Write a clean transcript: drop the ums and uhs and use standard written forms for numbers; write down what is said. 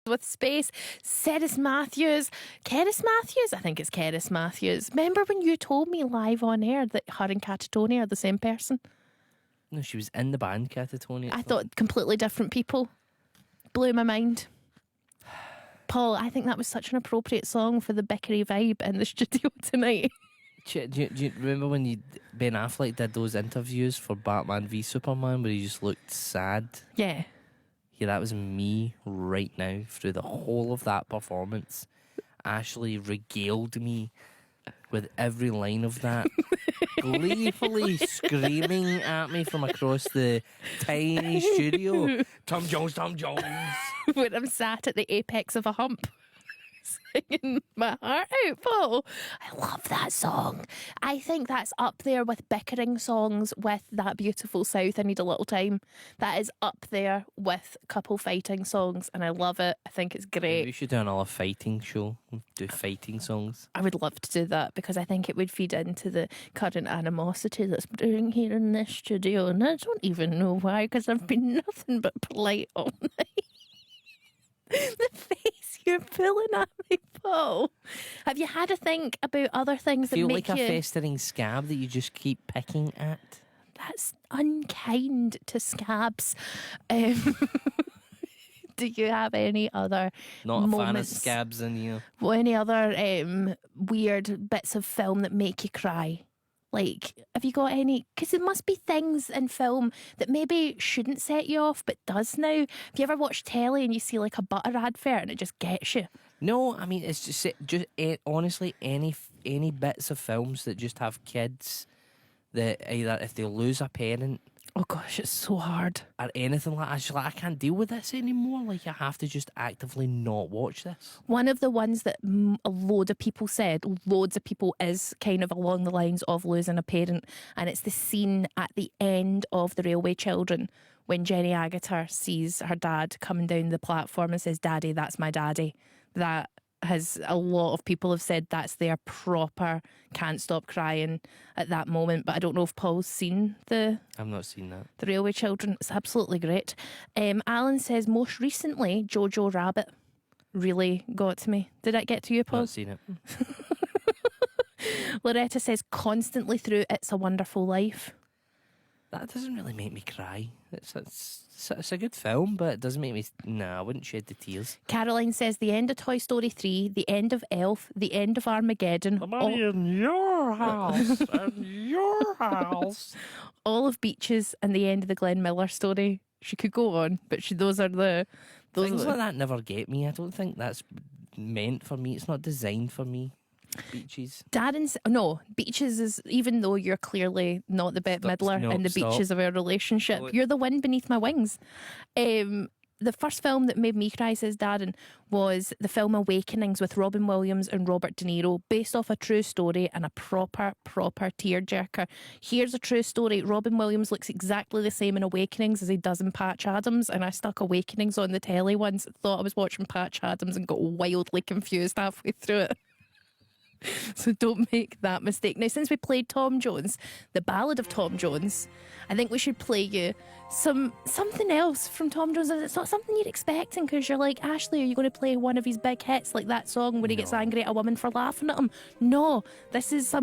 with space. Keris Matthews. I think it's Keris Matthews. Remember when you told me live on air that her and Catatonia are the same person? No, she was in the band Catatonia. I thought completely different people. Blew my mind. Paul, I think that was such an appropriate song for the bickery vibe in the studio tonight. Do you remember when Ben Affleck did those interviews for Batman v Superman where he just looked sad? Yeah. Yeah, that was me right now through the whole of that performance. Ashley regaled me with every line of that, gleefully screaming at me from across the tiny studio. Tom Jones. When I'm sat at the apex of a hump, singing my heart out, Paul. I love that song. I think that's up there with bickering songs with That Beautiful South, I Need a Little Time. That is up there with couple fighting songs, and I love it. I think it's great. We should do another fighting show. Do fighting songs. I would love to do that because I think it would feed into the current animosity that's brewing here in this studio, and I don't even know why, because I've been nothing but polite all night. The face you're pulling at me, Paul. Have you had a think about other things that feel make like you... a festering scab that you just keep picking at? That's unkind to scabs. Do you have any other Not a moments, fan of scabs in you. any other weird bits of film that make you cry? Like, have you got any? Because there must be things in film that maybe shouldn't set you off, but does now. Have you ever watched telly and you see like a butter advert and it just gets you? No, I mean it's just honestly any bits of films that just have kids that either if they lose a parent. Oh gosh, it's so hard. Or anything like that. It's like, I can't deal with this anymore. Like, I have to just actively not watch this. One of the ones that a load of people said, loads of people, is kind of along the lines of losing a parent. And it's the scene at the end of The Railway Children when Jenny Agutter sees her dad coming down the platform and says, "Daddy, that's my daddy." That has, a lot of people have said that's their proper can't stop crying at that moment. But I don't know if Paul's seen I've not seen that. The Railway Children. It's absolutely great. Alan says most recently Jojo Rabbit really got to me. Did that get to you, Paul? Not seen it. Loretta says constantly through It's a Wonderful Life. That doesn't really make me cry. It's a good film, but it doesn't make me... I wouldn't shed the tears. Caroline says the end of Toy Story 3, the end of Elf, the end of Armageddon. The money in your house. In your house. All of Beaches and the end of the Glenn Miller story. She could go on, but those are the... Things like that never get me. I don't think that's meant for me. It's not designed for me. Beaches. No, Beaches is, even though you're clearly not the Bette Midler in the beaches of our relationship, you're the wind beneath my wings. The first film that made me cry, says Darren, was the film Awakenings with Robin Williams and Robert De Niro, based off a true story and a proper tearjerker. Here's a true story. Robin Williams looks exactly the same in Awakenings as he does in Patch Adams, and I stuck Awakenings on the telly once, thought I was watching Patch Adams and got wildly confused halfway through it. So don't make that mistake. Now, since we played Tom Jones, the Ballad of Tom Jones, I think we should play you something else from Tom Jones. It's not something you're expecting, because you're like, Ashley, are you going to play one of his big hits like that song where he gets angry at a woman for laughing at him? No, this is something